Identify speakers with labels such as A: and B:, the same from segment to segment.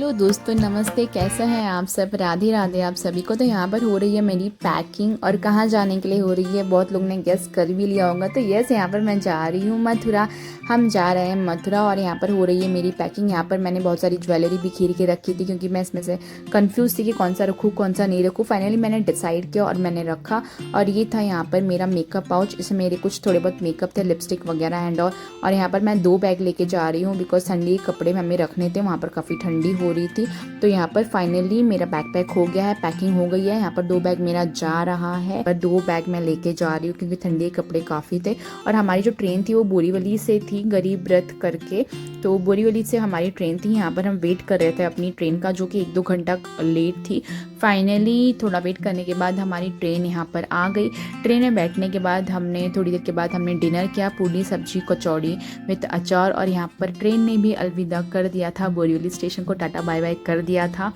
A: Hello दोस्तों, नमस्ते। कैसे हैं आप सब? राधे राधे आप सभी को। तो यहाँ पर हो रही है मेरी पैकिंग, और कहाँ जाने के लिए हो रही है बहुत लोग ने गेस कर भी लिया होगा। तो यस, यहाँ पर मैं जा रही हूँ मथुरा। हम जा रहे हैं मथुरा और यहाँ पर हो रही है मेरी पैकिंग। यहाँ पर मैंने बहुत सारी ज्वेलरी बिखेर के रखी थी क्योंकि मैं इसमें से कंफ्यूज थी कि कौन सा रखूँ कौन सा नहीं रखूँ। फाइनली मैंने डिसाइड किया और मैंने रखा। और ये था यहाँ पर मेरा मेकअप पाउच। इसमें मेरे कुछ थोड़े बहुत मेकअप थे, लिपस्टिक वगैरह एंड और यहाँ पर मैं 2 बैग लेके जा रही हूँ बिकॉज ठंडी कपड़े हमें रखने थे, वहाँ पर काफ़ी ठंडी हो रही थी। तो यहाँ पर फाइनली मेरा बैकपैक हो गया है, पैकिंग हो गई है। यहाँ पर 2 बैग मेरा जा रहा है, पर 2 बैग मैं लेके जा रही हूँ क्योंकि ठंडी कपड़े काफ़ी थे। और हमारी जो ट्रेन थी वो बोरीवली से थी, गरीब रथ करके। तो बोरीवली से हमारी ट्रेन थी। यहाँ पर हम वेट कर रहे थे अपनी ट्रेन का, जो कि 1-2 घंटा लेट थी। फाइनली थोड़ा वेट करने के बाद हमारी ट्रेन यहाँ पर आ गई। ट्रेन में बैठने के बाद हमने थोड़ी देर के बाद हमने डिनर किया, पूरी सब्जी कचौड़ी विद अचार। और यहाँ पर ट्रेन ने भी अलविदा कर दिया था, बोरीवली स्टेशन को टाटा बाय बाय कर दिया था।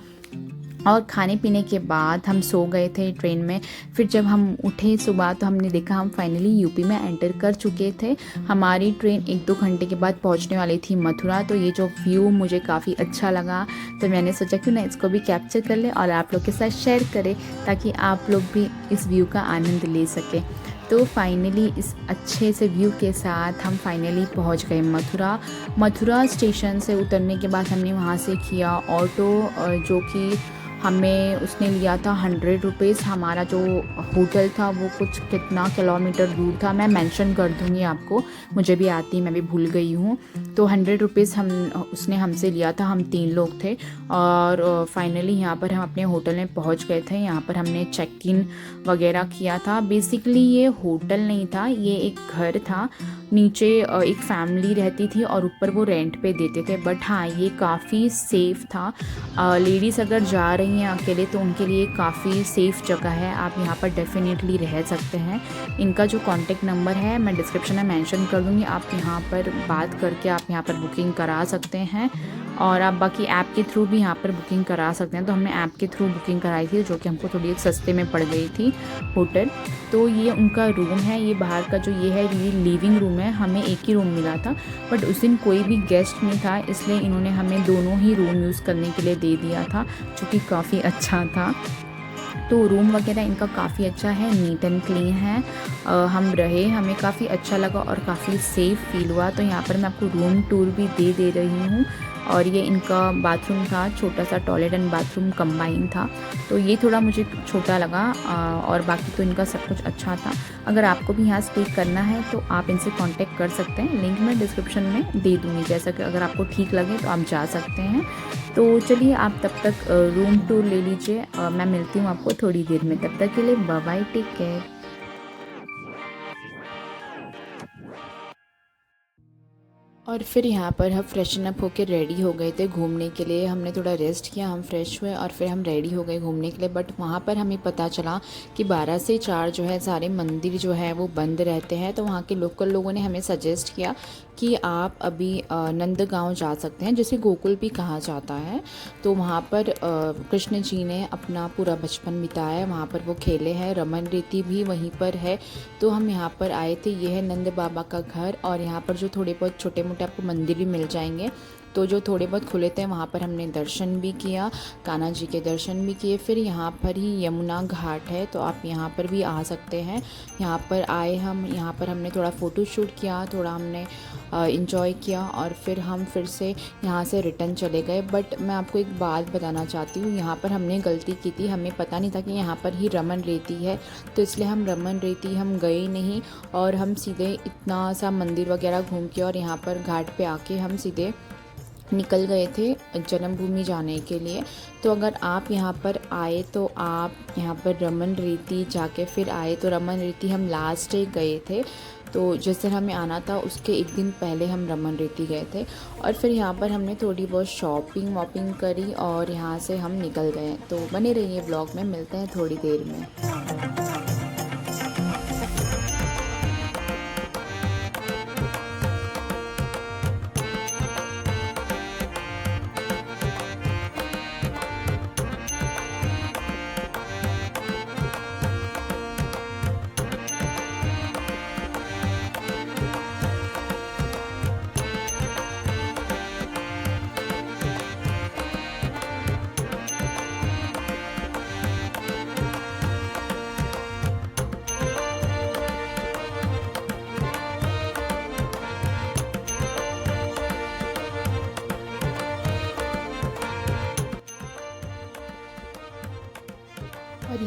A: और खाने पीने के बाद हम सो गए थे ट्रेन में। फिर जब हम उठे सुबह तो हमने देखा हम फाइनली यूपी में एंटर कर चुके थे। हमारी ट्रेन 1-2 घंटे के बाद पहुंचने वाली थी मथुरा। तो ये जो व्यू मुझे काफ़ी अच्छा लगा, तो मैंने सोचा क्यों ना इसको भी कैप्चर कर ले और आप लोग के साथ शेयर करें, ताकि आप लोग भी इस व्यू का आनंद ले सकें। तो फाइनली इस अच्छे से व्यू के साथ हम फाइनली पहुंच गए मथुरा। मथुरा स्टेशन से उतरने के बाद हमने वहां से किया ऑटो, जो कि हमें उसने लिया था 100 रुपीज़। हमारा जो होटल था वो कुछ कितना किलोमीटर दूर था, मैं मेंशन कर दूँगी आपको, मुझे भी आती, मैं भी भूल गई हूँ। तो 100 रुपीज़ उसने हमसे लिया था। हम 3 लोग थे और फाइनली यहाँ पर हम अपने होटल में पहुँच गए थे। यहाँ पर हमने चेक इन वगैरह किया था। बेसिकली ये होटल नहीं था, ये एक घर था। नीचे एक फैमिली रहती थी और ऊपर वो रेंट पे देते थे। बट हाँ, ये काफ़ी सेफ़ था। लेडीज़ अगर जा रही हैं अकेले तो उनके लिए काफ़ी सेफ़ जगह है, आप यहाँ पर डेफिनेटली रह सकते हैं। इनका जो कॉन्टेक्ट नंबर है मैं डिस्क्रिप्शन में मेंशन कर दूँगी, आप यहाँ पर बात करके आप यहाँ पर बुकिंग करा सकते हैं। और आप बाकी ऐप के थ्रू भी यहाँ पर बुकिंग करा सकते हैं। तो हमने ऐप के थ्रू बुकिंग कराई थी, जो कि हमको थोड़ी सस्ते में पड़ गई थी होटल। तो ये उनका रूम है। ये बाहर का जो ये है, ये लिविंग रूम है। हमें एक ही रूम मिला था, बट उस दिन कोई भी गेस्ट नहीं था, इसलिए इन्होंने हमें दोनों ही रूम यूज़ करने के लिए दे दिया था, जो कि काफ़ी अच्छा था। तो रूम वगैरह इनका काफ़ी अच्छा है, नीट एंड क्लीन है। हम रहे, हमें काफ़ी अच्छा लगा और काफ़ी सेफ़ फील हुआ। तो यहाँ पर मैं आपको रूम टूर भी दे रही हूँ। और ये इनका बाथरूम था, छोटा सा टॉयलेट एंड बाथरूम कंबाइन था। तो ये थोड़ा मुझे छोटा लगा, और बाकी तो इनका सब कुछ अच्छा था। अगर आपको भी यहाँ स्टे करना है तो आप इनसे कांटेक्ट कर सकते हैं, लिंक मैं डिस्क्रिप्शन में दे दूँगी। जैसा कि अगर आपको ठीक लगे तो आप जा सकते हैं। तो चलिए, आप तब तक रूम टूर ले लीजिए। मैं मिलती हूँ आपको थोड़ी देर में, तब तक के लिए बाय बाय, टेक केयर। और फिर यहाँ पर हम फ्रेशन अप होकर रेडी हो गए थे घूमने के लिए। हमने थोड़ा रेस्ट किया, हम फ्रेश हुए और फिर हम रेडी हो गए घूमने के लिए। बट वहाँ पर हमें पता चला कि 12 से 4 जो है सारे मंदिर जो है वो बंद रहते हैं। तो वहाँ के लोकल लोगों ने हमें सजेस्ट किया कि आप अभी नंदगांव जा सकते हैं, जिसे गोकुल भी कहा जाता है। तो वहाँ पर कृष्ण जी ने अपना पूरा बचपन बिताया है, वहाँ पर वो खेले हैं, रमन रेती भी वहीं पर है। तो हम यहाँ पर आए थे, ये है नंद बाबा का घर। और यहाँ पर जो थोड़े बहुत छोटे मोटे आपको मंदिर भी मिल जाएंगे। तो जो थोड़े बहुत खुले थे वहाँ पर हमने दर्शन भी किया, कान्हा जी के दर्शन भी किए। फिर यहाँ पर ही यमुना घाट है, तो आप यहाँ पर भी आ सकते हैं। यहाँ पर आए हम, यहाँ पर हमने थोड़ा फ़ोटो शूट किया, थोड़ा हमने इंजॉय किया और फिर हम फिर से यहाँ से रिटर्न चले गए। बट मैं आपको एक बात बताना चाहती हूँ, यहाँ पर हमने गलती की थी। हमें पता नहीं था कि यहाँ पर ही रमन रेती है, तो इसलिए हम रमन रेती हम गए नहीं और हम सीधे इतना सा मंदिर वगैरह घूम के और यहाँ पर घाट पे आके हम सीधे निकल गए थे जन्मभूमि जाने के लिए। तो अगर आप यहाँ पर आए तो आप यहाँ पर रमन रेती जाके फिर आए। तो रमन रेती हम लास्ट डे गए थे, तो जिस दिन हमें आना था उसके एक दिन पहले हम रमन रेती गए थे। और फिर यहाँ पर हमने थोड़ी बहुत शॉपिंग वॉपिंग करी और यहाँ से हम निकल गए। तो बने रहिए ब्लॉग में, मिलते हैं थोड़ी देर में।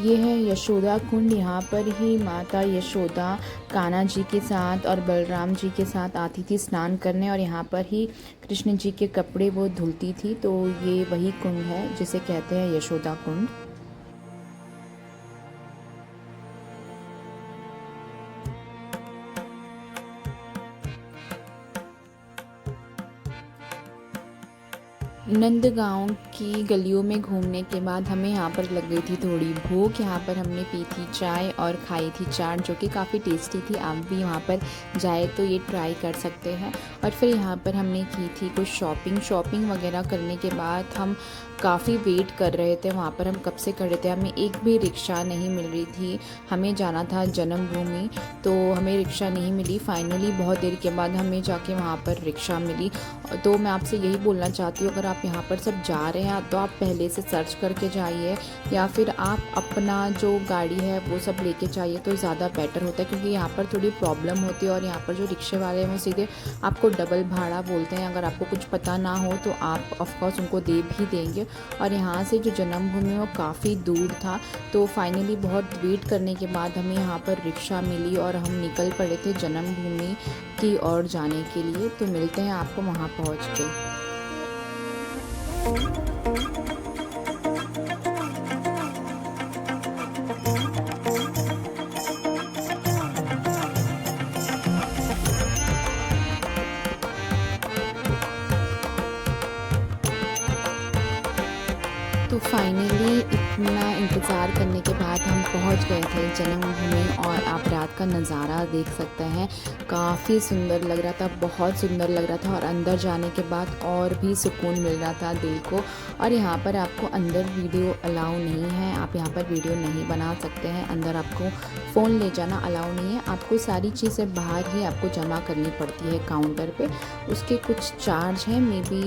A: ये है यशोदा कुंड। यहाँ पर ही माता यशोदा कान्हा जी के साथ और बलराम जी के साथ आती थी स्नान करने, और यहाँ पर ही कृष्ण जी के कपड़े वो धुलती थी। तो ये वही कुंड है जिसे कहते हैं यशोदा कुंड। नंदगांव की गलियों में घूमने के बाद हमें यहाँ पर लग गई थी थोड़ी भूख। यहाँ पर हमने पी थी चाय और खाई थी चाट, जो कि काफ़ी टेस्टी थी। आप भी वहाँ पर जाए तो ये ट्राई कर सकते हैं। और फिर यहाँ पर हमने की थी कुछ शॉपिंग वगैरह करने के बाद हम काफ़ी वेट कर रहे थे। वहाँ पर हम कब से खड़े थे, हमें एक भी रिक्शा नहीं मिल रही थी। हमें जाना था जन्मभूमि, तो हमें रिक्शा नहीं मिली। फाइनली बहुत देर के बाद हमें जाके वहाँ पर रिक्शा मिली। तो मैं आपसे यही बोलना चाहती हूँ, अगर आप यहाँ पर सब जा रहे हैं तो आप पहले से सर्च करके जाइए, या फिर आप अपना जो गाड़ी है वो सब लेके जाइए तो ज़्यादा बेटर होता है, क्योंकि यहाँ पर थोड़ी प्रॉब्लम होती है। और यहाँ पर जो रिक्शे वाले हैं वो सीधे आपको डबल भाड़ा बोलते हैं। अगर आपको कुछ पता ना हो तो आप ऑफकोर्स उनको दे भी देंगे। और यहाँ से जो जन्मभूमि वो काफ़ी दूर था, तो फाइनली बहुत वेट करने के बाद हमें यहाँ पर रिक्शा मिली और हम निकल पड़े थे जन्मभूमि की ओर जाने के लिए। तो मिलते हैं आपको वहाँ पहुँच के। तो फाइनली इतना इंतज़ार करने के बाद हम पहुंच गए थे जन्मभूमि, और आप रात का नज़ारा देख सकते हैं। काफ़ी सुंदर लग रहा था, बहुत सुंदर लग रहा था। और अंदर जाने के बाद और भी सुकून मिल रहा था दिल को। और यहाँ पर आपको अंदर वीडियो अलाउ नहीं है, आप यहाँ पर वीडियो नहीं बना सकते हैं। अंदर आपको फ़ोन ले जाना अलाउ नहीं है। आपको सारी चीज़ें बाहर ही आपको जमा करनी पड़ती है काउंटर पे। उसके कुछ चार्ज हैं, मे बी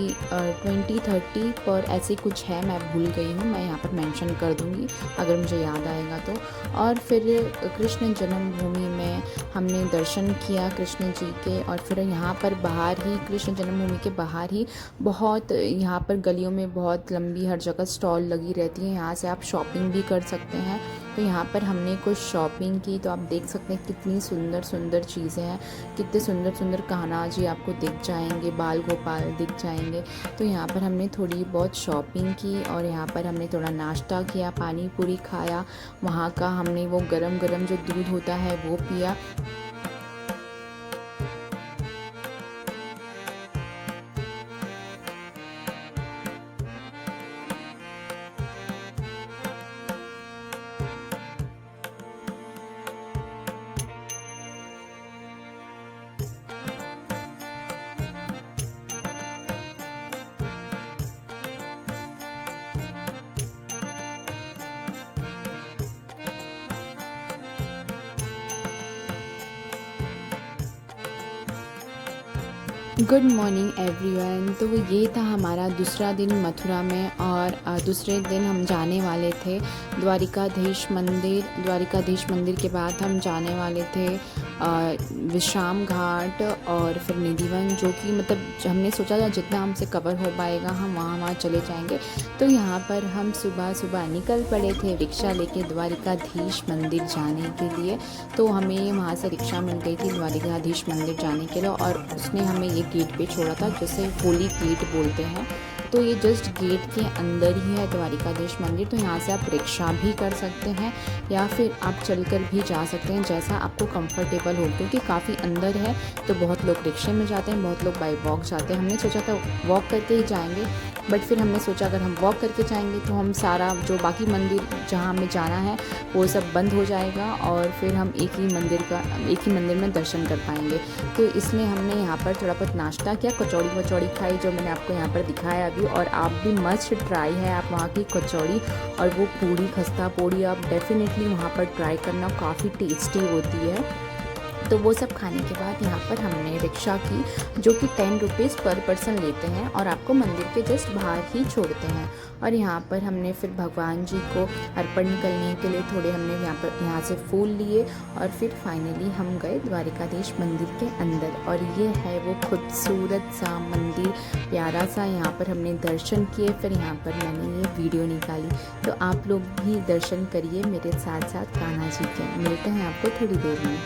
A: 20-30 पर ऐसे कुछ है, मैं भूल गई हूँ। मैं यहाँ पर मेंशन कर दूँगी अगर मुझे याद आएगा तो। और फिर कृष्ण जन्मभूमि में हमने दर्शन किया कृष्ण जी के। और फिर यहाँ पर बाहर ही, कृष्ण जन्मभूमि के बाहर ही बहुत, यहाँ पर गलियों में बहुत लंबी हर जगह स्टॉल लगी रहती हैं। यहाँ से आप शॉपिंग भी कर सकते हैं। तो यहाँ पर हमने कुछ शॉपिंग की। तो आप देख सकते हैं कितनी सुंदर सुंदर चीज़ें हैं, कितने सुंदर सुंदर कान्हा जी आपको दिख जाएंगे, बाल गोपाल दिख जाएंगे। तो यहाँ पर हमने थोड़ी बहुत शॉपिंग की, और यहाँ पर हमने थोड़ा नाश्ता किया, पानी पूरी खाया। वहाँ का हमने वो गरम गरम जो दूध होता है वो पिया। Good morning everyone. तो ये था हमारा दूसरा दिन मथुरा में, और दूसरे दिन हम जाने वाले थे द्वारिकाधीश मंदिर। द्वारिकाधीश मंदिर के बाद हम जाने वाले थे विश्राम घाट और फिर निधिवन, जो कि मतलब हमने सोचा था जितना हमसे कवर हो पाएगा हम वहाँ चले जाएंगे। तो यहाँ पर हम सुबह सुबह निकल पड़े थे रिक्शा लेके द्वारिकाधीश मंदिर जाने के लिए। तो हमें वहाँ से रिक्शा मिल गई थी द्वारिकाधीश मंदिर जाने के लिए, और उसने हमें ये गेट पे छोड़ा था, जिसे होली गेट बोलते हैं। तो ये जस्ट गेट के अंदर ही है द्वारिकाधीश मंदिर। तो यहाँ से आप रिक्शा भी कर सकते हैं या फिर आप चलकर भी जा सकते हैं, जैसा आपको कंफर्टेबल हो, क्योंकि काफ़ी अंदर है। तो बहुत लोग रिक्शे में जाते हैं, बहुत लोग बाई वॉक जाते हैं। हमने सोचा था वॉक करके ही जाएंगे, बट फिर हमने सोचा अगर हम वॉक करके जाएंगे तो हम सारा जो बाकी मंदिर जहाँ हमें जाना है वो सब बंद हो जाएगा, और फिर हम एक ही मंदिर में दर्शन कर पाएंगे। तो इसलिए हमने यहाँ पर थोड़ा बहुत नाश्ता किया, कचौड़ी वचौड़ी खाई, जो मैंने आपको यहाँ पर दिखाया अभी। और आप भी मस्ट ट्राई है, आप वहाँ की कचौड़ी और वो पूड़ी, खस्ता पूड़ी आप डेफिनेटली वहाँ पर ट्राई करना, काफ़ी टेस्टी होती है। तो वो सब खाने के बाद यहाँ पर हमने रिक्शा की, जो कि 10 रुपीज़ पर पर्सन लेते हैं और आपको मंदिर के जस्ट बाहर ही छोड़ते हैं। और यहाँ पर हमने फिर भगवान जी को अर्पण करने के लिए थोड़े हमने यहाँ से फूल लिए और फिर फाइनली हम गए द्वारिकाधीश मंदिर के अंदर। और ये है वो खूबसूरत सा मंदिर, प्यारा सा। यहाँ पर हमने दर्शन किए, फिर यहाँ पर मैंने ये वीडियो निकाली। तो आप लोग भी दर्शन करिए मेरे साथ साथ कान्हा जी के। मिलते हैं आपको थोड़ी देर में।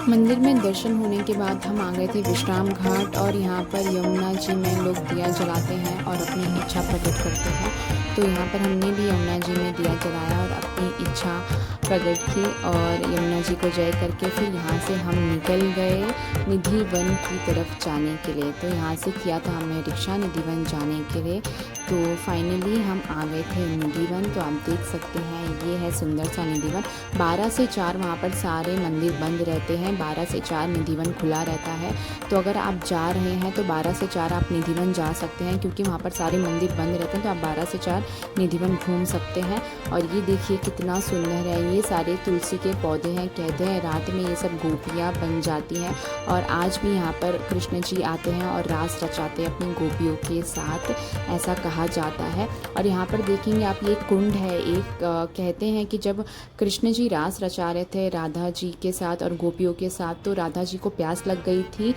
A: मंदिर में दर्शन होने के बाद हम आ गए थे विश्राम घाट। और यहाँ पर यमुना जी में लोग दिया जलाते हैं और अपनी इच्छा प्रकट करते हैं। तो यहाँ पर हमने भी यमुना जी में दिया जलाया और अपनी इच्छा प्रकट की और यमुना जी को जय करके फिर यहाँ से हम निकल गए निधि वन की तरफ जाने के लिए। तो यहाँ से किया था हमने रिक्शा निधि वन जाने के लिए। तो फाइनली हम आ गए थे निधि वन। तो आप देख सकते हैं ये है सुंदर सा निधि वन। 12 से 4 वहाँ पर सारे मंदिर बंद रहते हैं, 12 से 4 निधि वन खुला रहता है। तो अगर आप जा रहे हैं तो 12 से 4 आप निधि वन जा सकते हैं, क्योंकि वहाँ पर सारे मंदिर बंद रहते हैं। तो आप 12 से 4 निधि वन घूम सकते हैं। और ये देखिए कितना सुंदर है, ये सारे तुलसी के पौधे हैं। कहते हैं रात में ये सब गोपियाँ बन जाती हैं और आज भी यहाँ पर कृष्ण जी आते हैं और रास रचाते हैं अपनी गोपियों के साथ, ऐसा कहा जाता है। और यहाँ पर देखेंगे आप ये कुंड है एक, कहते हैं कि जब कृष्ण जी रास रचा रहे थे राधा जी के साथ और गोपियों के साथ, तो राधा जी को प्यास लग गई थी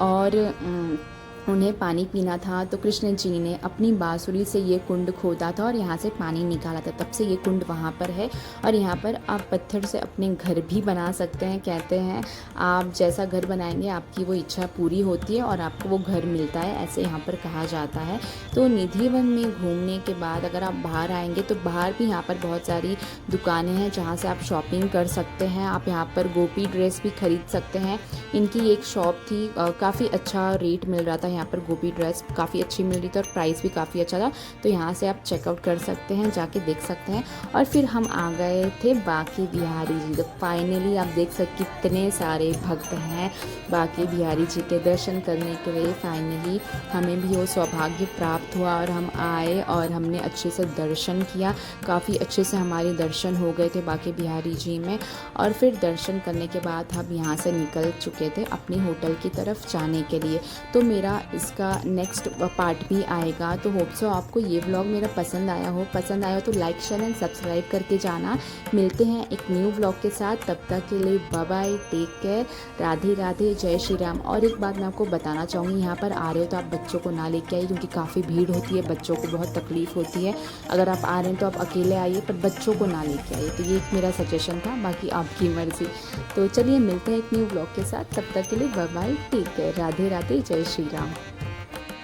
A: और उन्हें पानी पीना था। तो कृष्ण जी ने अपनी बांसुरी से ये कुंड खोदा था और यहाँ से पानी निकाला था, तब से ये कुंड वहाँ पर है। और यहाँ पर आप पत्थर से अपने घर भी बना सकते हैं। कहते हैं आप जैसा घर बनाएंगे आपकी वो इच्छा पूरी होती है और आपको वो घर मिलता है, ऐसे यहाँ पर कहा जाता है। तो निधि वन में घूमने के बाद अगर आप बाहर आएंगे तो बाहर भी यहाँ पर बहुत सारी दुकानें हैं जहाँ से आप शॉपिंग कर सकते हैं। आप यहाँ पर गोपी ड्रेस भी खरीद सकते हैं। इनकी एक शॉप थी, काफ़ी अच्छा रेट मिल रहा था यहाँ पर, गोपी ड्रेस काफ़ी अच्छी मिल रही थी और प्राइस भी काफ़ी अच्छा था। तो यहाँ से आप चेकआउट कर सकते हैं, जाके देख सकते हैं। और फिर हम आ गए थे बांके बिहारी जी। तो फाइनली आप देख सकते कितने सारे भक्त हैं बांके बिहारी जी के दर्शन करने के लिए। फाइनली हमें भी वो सौभाग्य प्राप्त हुआ और हम आए और हमने अच्छे से दर्शन किया। काफ़ी अच्छे से हमारे दर्शन हो गए थे बांके बिहारी जी में। और फिर दर्शन करने के बाद हम यहाँ से निकल चुके थे अपनी होटल की तरफ जाने के लिए। तो मेरा इसका नेक्स्ट पार्ट भी आएगा। तो होप सो आपको ये व्लॉग मेरा पसंद आया हो तो लाइक शेयर एंड सब्सक्राइब करके जाना। मिलते हैं एक न्यू व्लॉग के साथ, तब तक के लिए bye bye, take care, Radhe Radhe, जय श्री राम। और एक बात मैं आपको बताना चाहूँगी, यहाँ पर आ रहे हो तो आप बच्चों को ना लेके आइए, क्योंकि काफ़ी भीड़ होती है, बच्चों को बहुत तकलीफ़ होती है। अगर आप आ रहे हैं तो आप अकेले आइए, पर बच्चों को ना लेके आइए। तो ये एक मेरा सजेशन था, बाकी आपकी मर्ज़ी। तो चलिए मिलते हैं एक न्यू व्लॉग के साथ, तब तक के लिए bye bye, take care, Radhe Radhe, जय श्री राम।